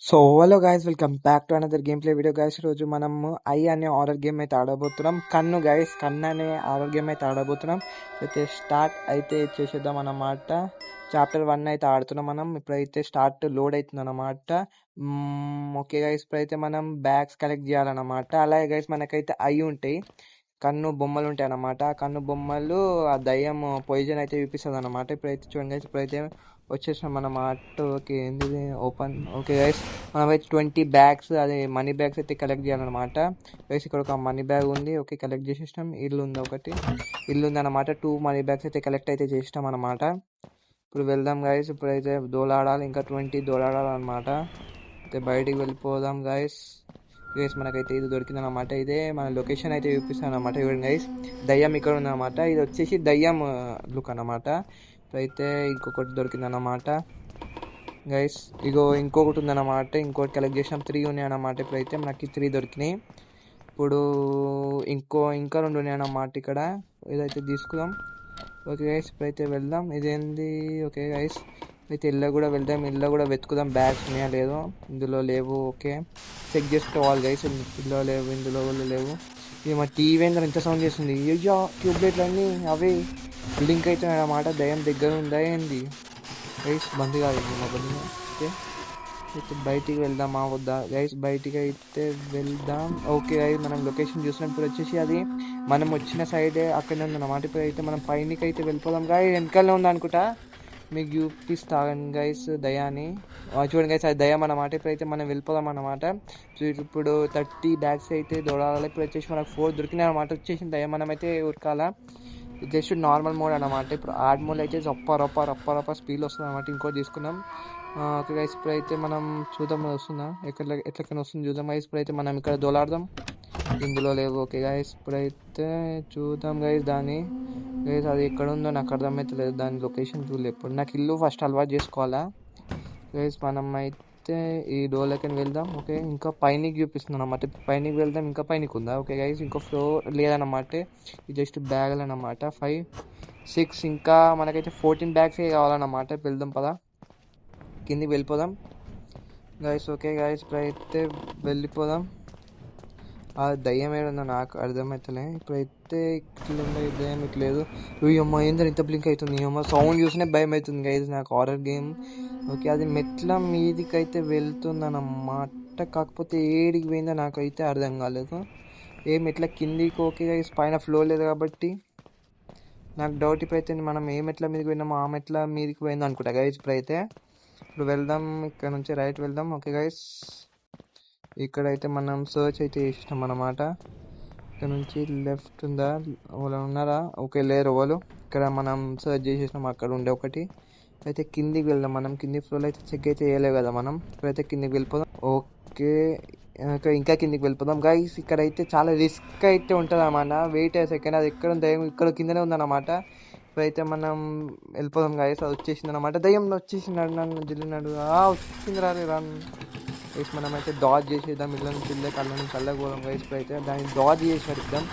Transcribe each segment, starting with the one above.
So hello guys, welcome back to another game play video guys. రోజు మనము I అనే horror game అయితే ఆడబోతున్నాం. కన్ను అనే హారర్ గేమ్ అయితే ఆడబోతున్నాం. అయితే స్టార్ట్ అయితే చేసేద్దాం అన్నమాట. చాప్టర్ 1 అయితే ఆడుతున్నాం మనం. ఇప్పుడైతే స్టార్ట్ లోడ్ అవుతుంది అన్నమాట. ఓకే గైస్, ఇప్పుడైతే మనం బ్యాగ్స్ కలెక్ట్ చేయాలన్నమాట. అలాగే గైస్ మనకైతే ఉంటాయి, కన్ను బొమ్మలు ఉంటాయి అన్నమాట. ఆ కన్ను బొమ్మలు ఆ దయ్యం పొయిజన్ అయితే చూపిస్తుంది అన్నమాట. ఇప్పుడైతే చూడండి గైస్, ఇప్పుడైతే వచ్చేసాం అన్నమాట. ఓకే, ఏంది ఓపెన్. ఓకే గైస్, మనమైతే 20 బ్యాగ్స్, అదే మనీ బ్యాగ్స్ అయితే కలెక్ట్ చేయాలన్నమాట. గైస్ ఇక్కడ ఒక మనీ బ్యాగ్ ఉంది. ఓకే, కలెక్ట్ చేసేసినాం. ఇల్లు ఉంది, ఒకటి ఇల్లు ఉంది అన్నమాట. 2 మనీ బ్యాగ్స్ అయితే కలెక్ట్ అయితే చేసినాం అన్నమాట. ఇప్పుడు వెళ్దాం గైస్. ఇప్పుడైతే దోలాడాలి, ఇంకా 20 దోలాడాలన్నమాట. అయితే బయటికి వెళ్ళిపోదాం గైస్. గైస్ మనకైతే ఇది దొరికింది అనమాట. ఇదే మన లొకేషన్ అయితే చూపిస్తాను అనమాట. చూడండి గైస్, దయ్యం ఇక్కడ ఉందన్నమాట. ఇది వచ్చేసి దయ్యం లుక్ అనమాట. అయితే ఇంకొకటి దొరికింది అన్నమాట గైస్. ఇగో ఇంకొకటి ఉందన్నమాట. ఇంకోటి కలెక్ట్ చేసినాం. 3 ఉన్నాయి అన్నమాట. ఇప్పుడైతే మనకి 3 దొరికినాయి. ఇప్పుడు ఇంకా 2 ఉన్నాయి అన్నమాట ఇక్కడ. ఇదైతే తీసుకుందాం. ఓకే గైస్, ఇప్పుడైతే వెళ్దాం. ఇదేంది? ఓకే గైస్, అయితే ఇల్లు కూడా వెళ్దాం. ఇల్లు కూడా వెతుకుదాం, బ్యాగ్స్ ఉన్నాయా లేదో. ఇందులో లేవు. ఓకే, చెక్ చేసుకోవాలి గైస్. ఇందులో లేవు, ఇందులో కూడా లేవు. ఇది మా టీవీ ఏందో ఇంత సౌండ్ చేస్తుంది. అయ్యో, ట్యూబ్లైట్లు అన్నీ అవే బ్లింక్ అవుతున్నాయి అన్నమాట. దయ్యం దగ్గర ఉందా ఏంది గైస్? బంద్ కాదు మా బండి. ఓకే, అయితే బయటికి వెళ్దామా వద్దా గైస్? బయటికి అయితే వెళ్దాం. ఓకే గైస్, మనం లొకేషన్ చూసినాం. ఇప్పుడు వచ్చేసి అది మనం వచ్చిన సైడే అక్కడనే ఉందన్నమాట. ఇప్పుడు అయితే మనం పైనకి అయితే వెళ్ళిపోదాం గైస్. వెనకాలనే ఉంది అనుకుంటా, మీకు చూపిస్తాను గైస్ దయాని. చూడండి గైస్, అది దయ్యం అన్నమాట. ఇప్పుడైతే మనం వెళ్ళిపోదాం అన్నమాట. ఇప్పుడు 30 బ్యాగ్స్ అయితే దొరాలి. ఇప్పుడు వచ్చేసి మనకు 4 దొరికినాయి అనమాట. వచ్చేసి దయ్యం మనం అయితే ఉరకాల. జస్ట్ నార్మల్ మోడ్ అనమాట. ఇప్పుడు ఆర్డ్ మోడ్ అయితే రప్ప స్పీడ్ వస్తుంది అనమాట. ఇంకోటి తీసుకున్నాం. ఓకే గైస్, ఇప్పుడైతే మనం చూద్దాం వస్తుందా, ఎట్లకైనా వస్తుంది చూద్దాం గైస్. ఇప్పుడైతే మనం ఇక్కడ దోలాడదాం. ఇందులో లేవు. ఓకే గైస్, ఇప్పుడైతే చూద్దాం గైస్ దాన్ని. గైస్ అది ఎక్కడ ఉందో నాకు అర్థమవుతలేదు, దాని లొకేషన్ చూడలేదు. ఇప్పుడు నాకు ఇల్లు ఫస్ట్ అలవాటు చేసుకోవాలా గైస్. మనం అయితే ఈ డోర్లకి వెళ్దాం. ఓకే, ఇంకా పైనకి చూపిస్తుంది అనమాట. పైనకి వెళ్దాం. ఇంకా పైనకి ఉందా? ఓకే గైస్, ఇంకో ఫ్లోర్ లేదన్నమాట. ఇది జస్ట్ బ్యాగులు అన్నమాట. 5, 6, ఇంకా మనకైతే 14 బ్యాగ్స్ కావాలన్నమాట. వెళ్దాం పదా, కిందికి వెళ్ళిపోదాం గైస్. ఓకే గైస్, ఇప్పుడైతే వెళ్ళిపోదాం. ఆ దయ్యం ఏడుందో నాకు అర్థమవుతలే. ఇప్పుడైతే ఇట్లుండే దయ్యం ఇట్లేదు. అమ్మ ఏందని ఇంత బ్లింక్ అవుతుంది? అమ్మ సౌండ్ చూసినే భయం అవుతుంది గైస్ నాకు, హారర్ గేమ్. ఓకే, అది మెట్ల మీదికైతే వెళ్తుందన్నమాట. కాకపోతే ఏడికి పోయిందో నాకైతే అర్థం కాలేదు. మెట్ల కిందికి. ఓకే గైస్, పైన ఫ్లో లేదు కాబట్టి నాకు డౌట్. ఇప్పుడైతే మనం మెట్ల మీదకి పోయినామో ఆ మెట్ల మీదకి పోయిందో అనుకుంటా గైస్. ఇప్పుడు వెళ్దాం, ఇక్కడ నుంచి రైట్ వెళ్దాం. ఓకే గైస్, ఇక్కడైతే మనం సర్చ్ అయితే చేసినాం అన్నమాట. ఇక్కడ నుంచి లెఫ్ట్ ఉందా, వాళ్ళు ఉన్నారా? ఓకే, లేరు వాళ్ళు. ఇక్కడ మనం సర్చ్ చేసేసినాం, అక్కడ ఉండే ఒకటి. అయితే కిందికి వెళ్దాం. మనం కింది ఫ్లోర్లో అయితే చెక్ అయితే చేయలేవు కదా మనం. ఇప్పుడైతే కిందికి వెళ్ళిపోదాం. ఓకే, ఇంకా కిందికి వెళ్ళిపోదాం గైస్. ఇక్కడైతే చాలా రిస్క్ అయితే ఉంటుంది అన్నమాట. వెయిట్ సెకండ్, అది ఎక్కడ దయ్యం ఇక్కడ కిందనే ఉందన్నమాట. ఇప్పుడైతే మనం వెళ్ళిపోదాం గైస్. అది వచ్చేసింది అనమాట. దయ్యం వచ్చేసినాడు, నన్ను జిల్లినాడు. వచ్చింది రన్ గైస్. మనం అయితే డాజ్ చేసేద్దాం. ఇళ్ళ నుంచి ఇల్లే, కళ్ళ నుంచి కళ్ళకి పోదాం గైస్. ఇప్పుడైతే దాన్ని డాజ్ చేసేద్దాం.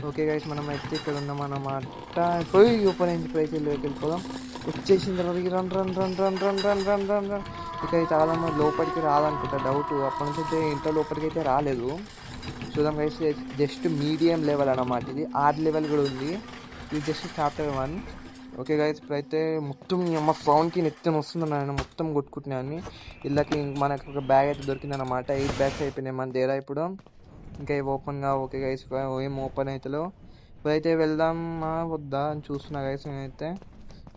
ఓకే గైస్, మనం అయితే ఇక్కడ ఉన్నాం అన్నమాట. పోయి ఓపెన్ అయింది. ఇప్పుడైతే వెళ్ళిపోదాం. వచ్చేసింది. Run run run run run run run run run. ఇక్కడైతే చాలా లోపలికి రాదనుకుంటా, డౌట్. అప్పటి నుంచి అయితే ఇంట్లో లోపలికి అయితే రాలేదు. చూద్దాం గైస్. జస్ట్ మీడియం లెవెల్ అన్నమాట. ఇది ఆర్డ్ లెవెల్ కూడా ఉంది. ఇది జస్ట్ చాప్టర్ 1. ఓకే గైస్, ఇప్పుడైతే మొత్తం మా సౌండ్కి నెత్తిన వస్తుంది. నేను మొత్తం కొట్టుకుంటున్నాను. ఇళ్ళకి మనకు ఒక బ్యాగ్ అయితే దొరికింది అనమాట. 8 బ్యాగ్స్ అయిపోయినాయి మన దగ్గర ఇప్పుడు. ఇంకా ఇవి ఓపెన్గా. ఓకే గైస్, ఏం ఓపెన్ అవుతుందో. ఇప్పుడైతే వెళ్దామా వద్దా అని చూస్తున్నా గైస్ నేనైతే.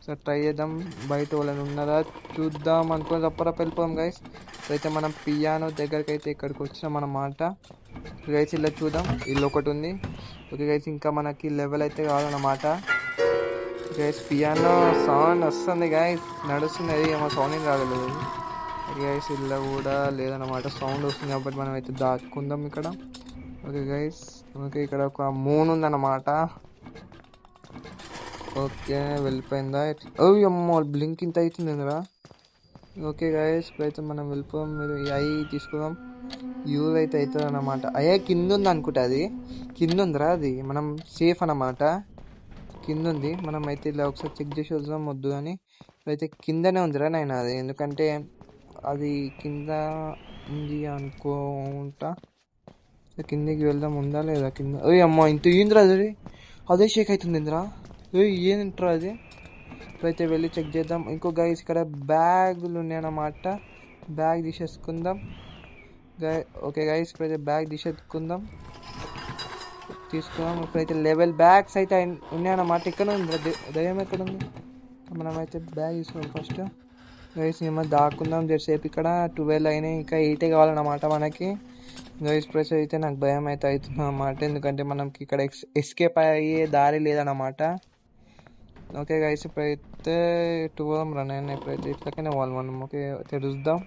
సో ట్రై చేద్దాం. బయట వాళ్ళని ఉన్నారా చూద్దాం అనుకుని తప్పరా వెళ్ళిపోదాం గైస్. ఇప్పుడైతే మనం పియానో దగ్గరికి అయితే ఇక్కడికి వచ్చినాం అన్నమాట. గైస్ ఇలా చూద్దాం. ఇల్లు ఒకటి ఉంది. ఓకే గైస్, ఇంకా మనకి లెవెల్ అయితే కావాలన్నమాట. గైస్ పియానో సౌండ్ వస్తుంది గైస్, నడుస్తుంది. అది ఏమో సౌండ్ ఏం రాగలేదు గైస్. ఇల్లు కూడా లేదన్నమాట, సౌండ్ వస్తుంది కాబట్టి మనం అయితే దాక్కుందాం ఇక్కడ. ఓకే గైస్, ఓకే ఇక్కడ ఒక మూన్ ఉందన్నమాట. ఓకే, వెళ్ళిపోయిందా? అమ్మో, బ్లింక్ ఇంత అవుతుంది ఇందులో. ఓకే గైస్, ఇప్పుడైతే మనం వెళ్ళిపోదాం. మీరు అయి తీసుకుందాం. యూజ్ అయితే అవుతుంది అన్నమాట. అయ్యే కింద ఉంది అనుకుంటా, అది కింద ఉందిరా. అది మనం సేఫ్ అన్నమాట. కింద ఉంది. మనం అయితే ఇలా ఒకసారి చెక్ చేసి వద్దాం వద్దు అని. ఇప్పుడైతే కిందనే ఉందిరా నేను అది, ఎందుకంటే అది కింద ఉంది అనుకుంటా. కిందికి వెళ్దాం, ఉందా లేదా కింద? ఓయ్ అమ్మ, ఇంత ఏంద్రా అది? అదే షేక్ అవుతుంది ఇంద్రా. ఏంట్రా అది? ఇప్పుడైతే వెళ్ళి చెక్ చేద్దాం. ఇంకో గైస్ ఇక్కడ బ్యాగులు ఉన్నాయన్నమాట. బ్యాగ్ తీసేసుకుందాం. ఓకే గైస్, ఇప్పుడైతే బ్యాగ్ తీసుకుందాం. ఇప్పుడైతే లెవెల్ బ్యాగ్స్ అయితే ఉన్నాయన్నమాట. ఇక్కడ ఉంది దయ్యం, ఎక్కడ ఉంది? మనమైతే బ్యాగ్ తీసుకున్నాం ఫస్ట్. గైస్ ఏమో దాక్కుందాం జరసేపు. ఇక్కడ 12 అయినాయి, ఇంకా 8 కావాలన్నమాట మనకి. గైస్ ప్రెస్ అయితే నాకు భయం అయితే అవుతుంది అన్నమాట, ఎందుకంటే మనకి ఇక్కడ ఎస్కేప్ అయ్యే దారి లేదన్నమాట. ఓకే గైస్, ఇప్పుడైతే 12 రన్ అయినా. ఇప్పుడైతే ఇట్లకైనా పోవాలి మనం. ఓకే తెలుద్దాం,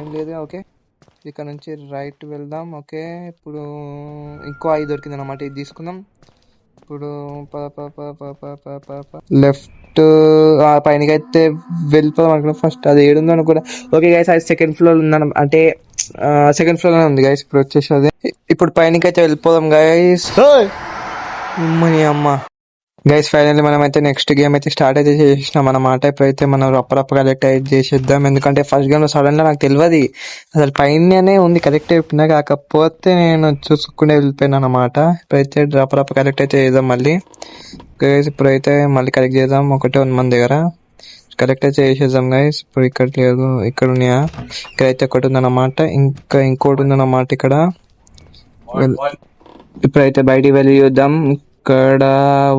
ఏం లేదు. ఓకే ఇక్కడ నుంచి రైట్ వెళ్దాం. ఓకే ఇప్పుడు ఇంకో 5 దొరికింది అనమాట, ఇది తీసుకుందాం. ఇప్పుడు లెఫ్ట్ పైనకి అయితే వెళ్ళిపోదాం అనుకున్నాం. ఫస్ట్ అది ఏడుందో అనుకున్నా. ఓకే గైస్, అది సెకండ్ ఫ్లోర్ ఉందన్న, అంటే సెకండ్ ఫ్లోర్ లోనే ఉంది గైస్. ఇప్పుడు వచ్చేసి అది ఇప్పుడు పైనకి అయితే వెళ్ళిపోదాం గైస్. అమ్మ గైస్, ఫైనల్లీ మనం అయితే నెక్స్ట్ గేమ్ అయితే స్టార్ట్ అయితే చేసినాం అన్నమాట. ఇప్పుడైతే మనం రప్ప కలెక్ట్ అయితే చేసేద్దాం, ఎందుకంటే ఫస్ట్ గేమ్ లో సడన్ గా నాకు తెలియదు అసలు పైననే ఉంది కలెక్ట్ అయిపోయినా, కాకపోతే నేను చూసుకునే వెళ్ళిపోయాను అనమాట. ఇప్పుడైతే రప్ప కలెక్ట్ అయితే చేద్దాం మళ్ళీ గైస్. ఇప్పుడైతే మళ్ళీ కలెక్ట్ చేద్దాం, ఒకటే ఉంది మన దగ్గర. కలెక్ట్ అయితే చేసేద్దాం గైస్. ఇప్పుడు ఇక్కడ లేదు, ఇక్కడ ఉన్నాయా? ఇక్కడైతే ఒకటి ఉందన్నమాట, ఇంకా ఇంకోటి ఉందన్నమాట ఇక్కడ. ఇప్పుడైతే బయటికి వెళ్ళి చూద్దాం. ఇక్కడ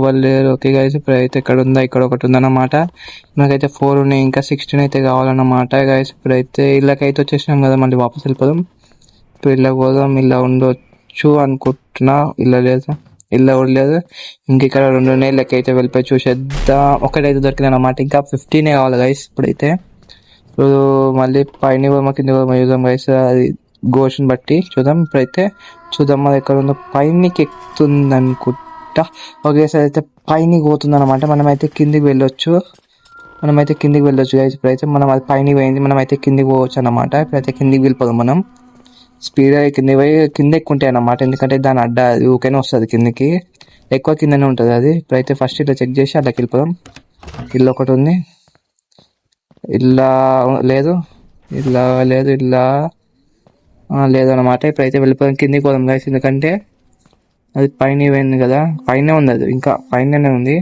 వాళ్ళు ఓకే గైస్, ఇప్పుడైతే ఇక్కడ ఉందా? ఇక్కడ ఒకటి ఉందన్నమాట. మనకైతే 4 ఉన్నాయి, ఇంకా 16 అయితే కావాలన్నమాట గైస్. ఇప్పుడైతే ఇళ్ళకైతే వచ్చేసినాం కదా, మళ్ళీ వాపస్ వెళ్ళిపోదాం. ఇప్పుడు ఇళ్ళకి పోదాం. ఇళ్ళ ఉండొచ్చు అనుకుంటున్నా, ఇళ్ళ లేదు, ఇళ్ళ కూడా లేదు. ఇంక ఇక్కడ 2 ఉన్నాయి, ఇళ్ళకైతే వెళ్ళిపోయి చూసేద్దాం. ఒకటైతే దొరికింది అన్నమాట, ఇంకా 15 కావాలి గైస్. ఇప్పుడైతే ఇప్పుడు మళ్ళీ పైన కింద చూద్దాం గైస్, అది గోషన్ బట్టి చూద్దాం. ఇప్పుడైతే చూద్దాం అది ఎక్కడ ఉందో. పైనకి ఎక్కుతుంది అనుకుంటా. ఓకే సార్, అయితే పైనకి పోతుంది అనమాట. మనమైతే కిందికి వెళ్ళొచ్చు గైస్. ఇప్పుడైతే మనం అది పైనకి పోయింది, మనమైతే కిందికి పోవచ్చు అనమాట. ఇప్పుడైతే కిందికి వెళ్ళిపోదాం మనం. స్పీడ్ అయ్యి కిందికి పోయి కింద ఎక్కుంటాయి అన్నమాట, ఎందుకంటే దాని అడ్డ అది ఊకైనా వస్తుంది కిందికి, ఎక్కువ కిందనే ఉంటుంది అది. ఇప్పుడైతే ఫస్ట్ ఇట్లా చెక్ చేసి అట్లకి వెళ్ళిపోదాం. ఇల్లు ఒకటి ఉంది, ఇల్లా లేదు, ఇల్లా లేదు, ఇల్లా లేదన్నమాట. ఇప్పుడైతే వెళ్ళిపోదాం, కిందికి పోదాం గైస్, ఎందుకంటే అది పైన పోయింది కదా, పైనే ఉంది, అది ఇంకా పైననే ఉంది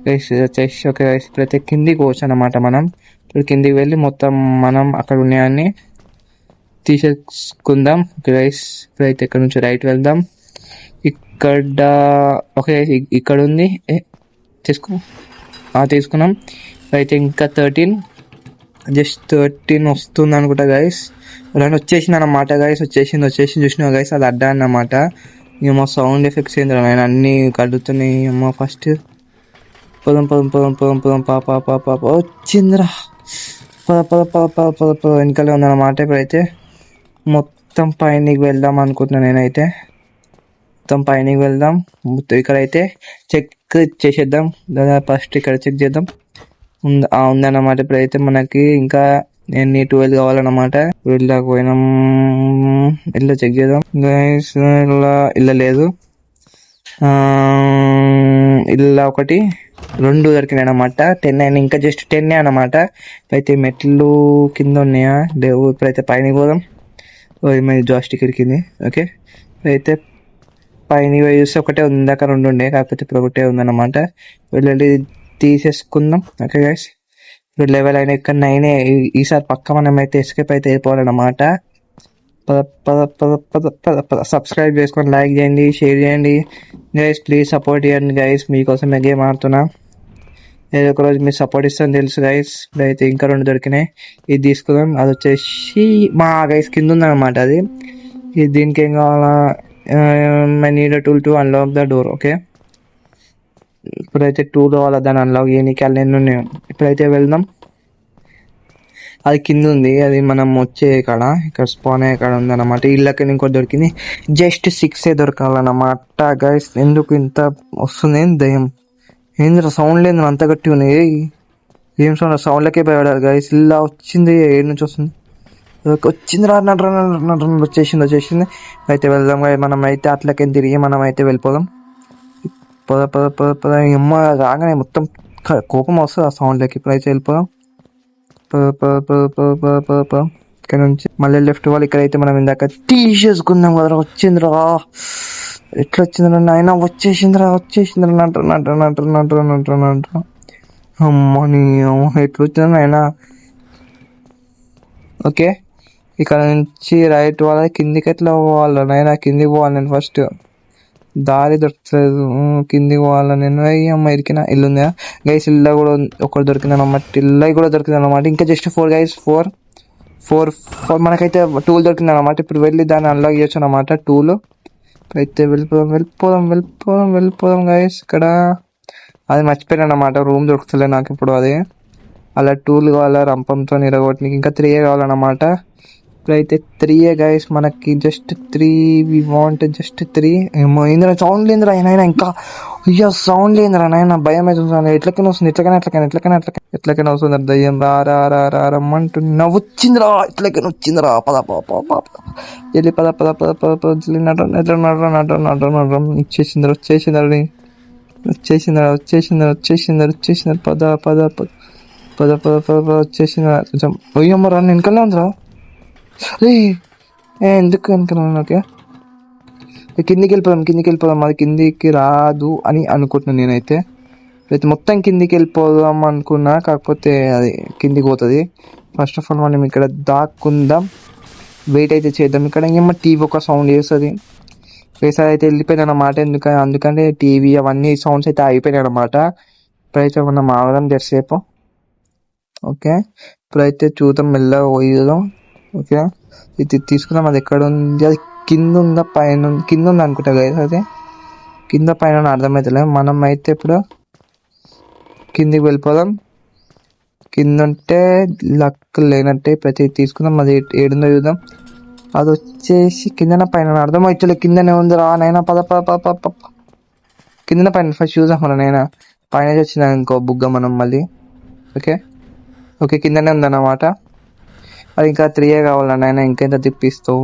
గైస్. వచ్చేసి ఓకే గైస్, ఇప్పుడైతే కిందికి పోవచ్చు అనమాట మనం. ఇప్పుడు కిందికి వెళ్ళి మొత్తం మనం అక్కడ ఉన్నాయన్ని తీసేసుకుందాం. ఓకే గైస్, ఇప్పుడైతే ఇక్కడ నుంచి రైట్ వెళ్దాం. ఇక్కడ ఓకే ఇక్కడ ఉంది, తీసుకున్నాం. అయితే ఇంకా 13, జస్ట్ 13 వస్తుంది అనుకుంటా గైస్. అలానే వచ్చేసింది అన్నమాట గైస్, వచ్చేసింది చూసినా గైస్, అది అడ్డా అన్నమాట. ఏమో సౌండ్ ఎఫెక్ట్స్ ఏంద్రా నేను అన్ని కడుగుతున్నాయి. అమ్మ ఫస్ట్ పొలం పాప వచ్చిందిరా, పద వెనకాలే ఉందన్నమాట. ఇప్పుడైతే మొత్తం పైనకి వెళ్దాం అనుకుంటున్నాను నేనైతే. మొత్తం పైనకి వెళ్దాం. ఇక్కడైతే చెక్ చేసేద్దాం కదా, ఫస్ట్ ఇక్కడ చెక్ చేద్దాం. ఉందన్నమాట. ఇప్పుడైతే మనకి ఇంకా 12 కావాలన్నమాట. ఇళ్ళకి పోయినాం, ఇల్లు చెక్ చేద్దాం గైస్. ఇళ్ళ లేదు, ఇళ్ళ 1 2 దొరికినాయి అన్నమాట. 10 అయినా, ఇంకా జస్ట్ 10 అన్నమాట. అయితే మెట్లు కింద ఉన్నాయా లేవు. ఇప్పుడైతే పైన పోదాం. జాస్టిక్ ఇరికింది. ఓకే, అయితే పైన చూస్తే ఒకటే ఉంది, దాకా 2 ఉండే, కాకపోతే ఇప్పుడు ఒకటే ఉందన్నమాట. వెళ్ళి తీసేసుకుందాం. ఓకే గైస్, ఇప్పుడు లెవెల్ అయినా ఇక్కడ 9. ఈసారి పక్క మనం అయితే ఎస్కేప్ అయితే అయిపోవాలన్నమాట. సబ్స్క్రైబ్ చేసుకొని లైక్ చేయండి, షేర్ చేయండి గైస్, ప్లీజ్ సపోర్ట్ చేయండి గైస్. మీకోసం గేమ్ ఆడుతున్నా, ఏదో ఒక రోజు మీరు సపోర్ట్ ఇస్తాను తెలుసు గైస్. అయితే ఇంకా 2 దొరికినాయి, ఇది తీసుకుందాం. అది వచ్చేసి మా గైస్ కింద ఉందన్నమాట అది. ఇది దీనికి ఏం కావాలా? I need a tool to unlock the door. Okay, ఇప్పుడైతే 2 కావాలా దాన్ని అన్లాక్ చేయడానికి. ఎన్ని ఉన్నాయో ఇప్పుడైతే వెళ్దాం. అది కింద ఉంది, అది మనం వచ్చే కాడ, ఇక్కడ స్పాన్ అయ్యే కాడ ఉందన్నమాట. ఇళ్ళకి ఇంకోటి దొరికింది, జస్ట్ 6 దొరకాలన్నమాట గైస్. ఎందుకు ఇంత వస్తుంది దయ్యం? ఏంద్ర సౌండ్ లేదు, అంత గట్టి ఉన్నాయి. ఏం సౌండ్లకే భయపడాలి గైస్. ఇలా వచ్చింది, ఏడు నుంచి వస్తుంది, వచ్చింది రా, వచ్చేసింది. అయితే వెళ్దాం మనం. అయితే అట్లకే తిరిగి మనం అయితే వెళ్ళిపోదాం. పద అమ్మ, రాగానే మొత్తం కోపం వస్తుంది ఆ సౌండ్లకి. ఇప్పుడైతే వెళ్ళిపోదాం. ఇక్కడ నుంచి మళ్ళీ లెఫ్ట్ వాళ్ళు. ఇక్కడైతే మనం ఇందాక తీసేసుకుందాం కదరా. వచ్చిందిరా, ఎట్లా వచ్చిందిరా నాయన, వచ్చేసిందిరా నంటారు. అమ్మని ఎట్లా వచ్చింది నాయన. ఓకే, ఇక్కడ నుంచి రైట్ వాళ్ళ కిందికి ఎట్లా పోవాలి నాయన? కిందికి పోవాలి నేను ఫస్ట్, దారి దొరకలేదు. కిందికి పోవాలా నేను? అమ్మ ఇరికిన ఇల్లు ఉందా గైస్? ఇల్లు కూడా ఒకటి దొరికింది అనమాట, ఇల్లు కూడా దొరికింది అనమాట. ఇంకా జస్ట్ 4 గైస్, 4 మనకైతే టూల్ దొరికింది అనమాట. ఇప్పుడు వెళ్ళి దాన్ని అన్లాక్ చేయొచ్చు అనమాట టూల్. అయితే వెళ్ళిపోదాం గైస్. ఇక్కడ అది మర్చిపోయాను అనమాట, రూమ్ దొరుకుతలే నాకు ఇప్పుడు. అది అలా టూల్ కావాలా రంపంతో నిరగొట్టడానికి. ఇంకా 3 కావాలన్నమాట. ఇప్పుడైతే 3 గైస్ మనకి, జస్ట్ 3 వి వాంట్, జస్ట్ 3. ఏమో ఏంద్రా సౌండ్ లేదురా నాయన, ఇంకా అయ్యో సౌండ్ లేదురా నాయన, భయం అవుతుంది. ఎట్లకైనా వస్తుంది, ఎట్లకైనా వస్తుంది దయ్యం. రమ్మంటున్నా, వచ్చిందిరా, ఎట్లకైనా వచ్చిందిరా. పద వెళ్ళి పద వచ్చేసిందిరా. పద వచ్చేసిందిరా. కొంచెం పోయమ్మరా, నేను వెనకాలే ఉందిరా. ఎందుకు వెనకాల? ఓకే, కిందికి వెళ్ళిపోదాం. అది కిందికి రాదు అని అనుకుంటున్నాను నేనైతే. మొత్తం కిందికి వెళ్ళిపోదాం అనుకున్నా, కాకపోతే అది కిందికి పోతుంది. ఫస్ట్ ఆఫ్ ఆల్ మనం ఇక్కడ దాక్కుందాం, వెయిట్ అయితే చేద్దాం. ఇక్కడ ఏమో టీవీ ఒక సౌండ్ చేస్తుంది. ఒకసారి అయితే వెళ్ళిపోయాను అన్నమాట. అందుకంటే టీవీ అవన్నీ సౌండ్స్ అయితే అయిపోయినాయి అన్నమాట. ఇప్పుడైతే మనం ఆగడం జరసేపు. ఓకే, ఇప్పుడైతే చూద్దాం, మెల్లగా పోయిదాం. ఓకే, ఇది తీసుకున్నాం. అది ఎక్కడ ఉంది? అది కింద ఉందా పైన? కింద ఉంది అనుకుంటా కదా. అదే కింద పైన అర్థమవుతలేదు. మనం అయితే ఇప్పుడు కిందికి వెళ్ళిపోదాం. కింద ఉంటే లక్ లేనట్టే. ప్రతి తీసుకుందాం. అది ఏడుందో చూద్దాం. అది వచ్చేసి కిందన పైన అర్థమవుతలే. కిందనే ఉంది రా నైనా. పద కిందన పైన ఫస్ట్ చూద్దాం మన నైనా. పైన వచ్చిందా ఇంకో బుగ్గ మనం మళ్ళీ. ఓకే కిందనే ఉందన్నమాట. అది ఇంకా 3 కావాలన్న ఆయన, ఇంకెంత తిప్పిస్తావు?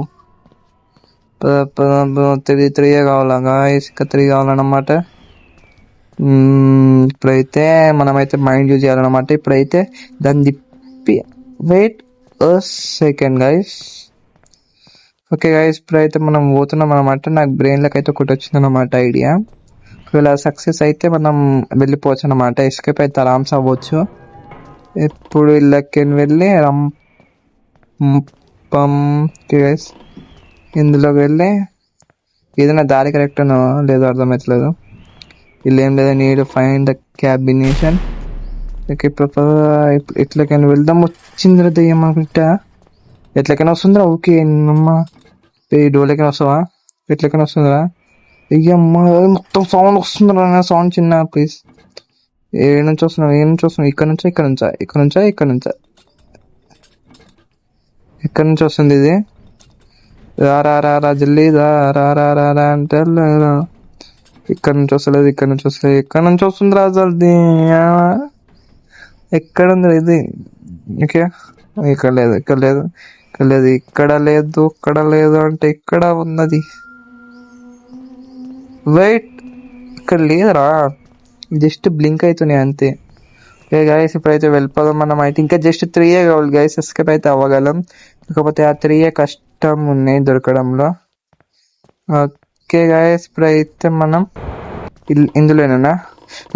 3 కావాలా గాయస్? ఇంకా 3 కావాలన్నమాట. ఇప్పుడైతే మనమైతే మైండ్ యూజ్ చేయాలన్నమాట. ఇప్పుడైతే దాన్ని తిప్పి, wait second guys. Okay guys, ఇప్పుడైతే మనం పోతున్నాం అనమాట. నాకు బ్రెయిన్లోకి అయితే ఒకటి వచ్చింది అనమాట ఐడియా. ఒకవేళ సక్సెస్ అయితే మనం వెళ్ళిపోవచ్చు అనమాట. ఎస్కేప్ అయితే ఆరామ్స్ అవ్వచ్చు. ఇప్పుడు ఇళ్ళకి వెళ్ళి గైస్ ఇందులోకి వెళ్ళి ఏదైనా దారి కరెక్ట్ లేదో అర్థమవుతలేదు. వీళ్ళు ఏం లేదా, నీడ్ ఫైండ్ ద క్యాబినేషన్. ఓకే, ఎట్లకైనా వెళ్దాం. వచ్చిందిరా దయ్యం అనుకుంటా. ఎట్లకైనా వస్తుందిరా. ఓకే అమ్మ, డోర్లకైనా వస్తావా? ఎట్లకైనా వస్తుందిరా. అయ్యమ్మ, మొత్తం సౌండ్ వస్తుందిరా. సౌండ్ చిన్న ప్లీజ్. ఏ నుంచి వస్తున్నావు? ఇక్కడ నుంచి వస్తుంది ఇది. రా జల్దీ రా అంటే ఇక్కడ నుంచి వస్తలేదు. ఇక్కడ నుంచి వస్తుంది రా జల్దీ. ఎక్కడ ఉంది ఇది? ఓకే, ఇక్కడ లేదు. ఇక్కడ లేదు అంటే ఇక్కడ ఉన్నది. వెయిట్, ఇక్కడ లేదురా. జస్ట్ బ్లింక్ అవుతున్నాయి అంతే. ఓకే గైస్, ఇప్పుడైతే వెళ్ళిపోదాం. మనం అయితే ఇంకా జస్ట్ 3 కావాలి గైస్. ఎస్కేప్ అయితే అవ్వగలం, కాకపోతే ఆ 3 కష్టం ఉన్నాయి దొరకడంలో. ఓకే గైస్, ఇప్పుడైతే మనం ఇందులోనేనా?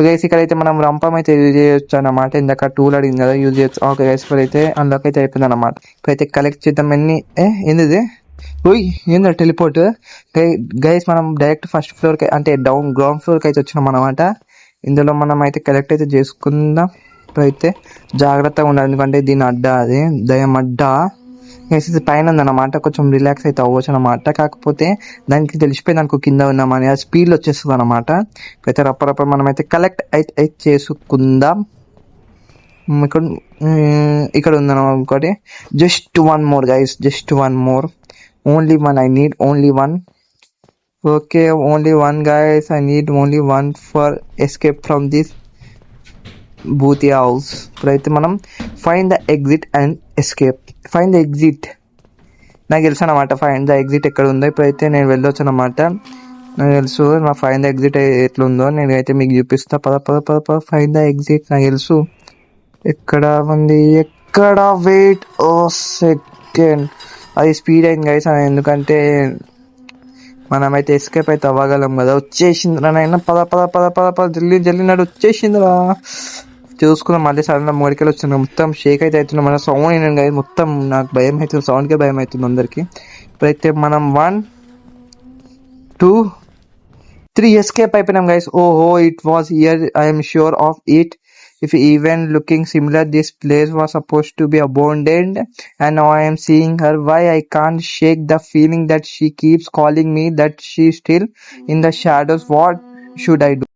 గైస్, ఇక్కడైతే మనం రంపం అయితే యూజ్ చేయొచ్చు అన్నమాట. ఇందాక టూల్ అడిగింది కదా, యూజ్ చేయొచ్చు. ఓకే గైస్, ఇప్పుడైతే అందులోకి అయితే అయిపోయింది అనమాట. ఇప్పుడైతే కలెక్ట్ చేద్దాం. ఏంది? ఓయ్, ఏందా టెలిపోర్ట్? గైస్, మనం డైరెక్ట్ ఫస్ట్ ఫ్లోర్కి అంటే గ్రౌండ్ ఫ్లోర్కి అయితే వచ్చినాం అనమాట. ఇందులో మనం అయితే కలెక్ట్ అయితే చేసుకుందాం. ఇప్పుడైతే జాగ్రత్తగా ఉండాలి, ఎందుకంటే దీని అడ్డా, అది దయ్యం అడ్డా. ఇది పైన ఉందన్నమాట. కొంచెం రిలాక్స్ అయితే అవ్వచ్చు అనమాట. కాకపోతే దానికి తెలిసిపోయింది అనుకో కింద ఉన్నామని, ఆ స్పీడ్లో వచ్చేస్తుంది అనమాట. ఇప్పుడైతే రప్ప మనం అయితే కలెక్ట్ అయితే చేసుకుందాం. ఇక్కడ ఉందన్నమాట ఇంకోటి. Just 1 more guys, just 1 more. Only one, I need only one. Okay, only one guys, I need only one for escape from this booty house. ఇప్పుడైతే మనం find the exit and escape. Find the exit. నాకు తెలుసు అనమాట find the exit ఎక్కడ ఉందో. ఇప్పుడైతే నేను వెళ్ళొచ్చు అనమాట. నాకు తెలుసు నా find the exit ఎట్లుందో. నేనైతే మీకు చూపిస్తా. పద find the exit. నాకు తెలుసు ఎక్కడ ఉంది, ఎక్కడ. వెయిట్ సెకండ్ సెకండ్ అది స్పీడ్ అయింది గైస్, ఎందుకంటే మనమైతే ఎస్కేప్ అయితే అవ్వగలం కదా. వచ్చేసిందిరా నాయన, పద పద పద పద పద, జల్లి జల్లి నాడు వచ్చేసిందిరా. చూసుకున్నాం మళ్ళీ సడన్గా మోడికెళ్ళి వచ్చింది, మొత్తం షేక్ అయితే అవుతున్నాం. మన సౌండ్ అయినా గైస్, మొత్తం నాకు భయం అవుతుంది, సౌండ్కే భయం అవుతుంది అందరికి. ఇప్పుడైతే మనం 1 2 3 escape అయిపోయినాం గైస్. ఓహో, it was here, I'm sure of it. If even looking similar, this place was supposed to be abandoned, and now I am seeing her. Why I can't shake the feeling that she keeps calling me, that she's still in the shadows. What should I do?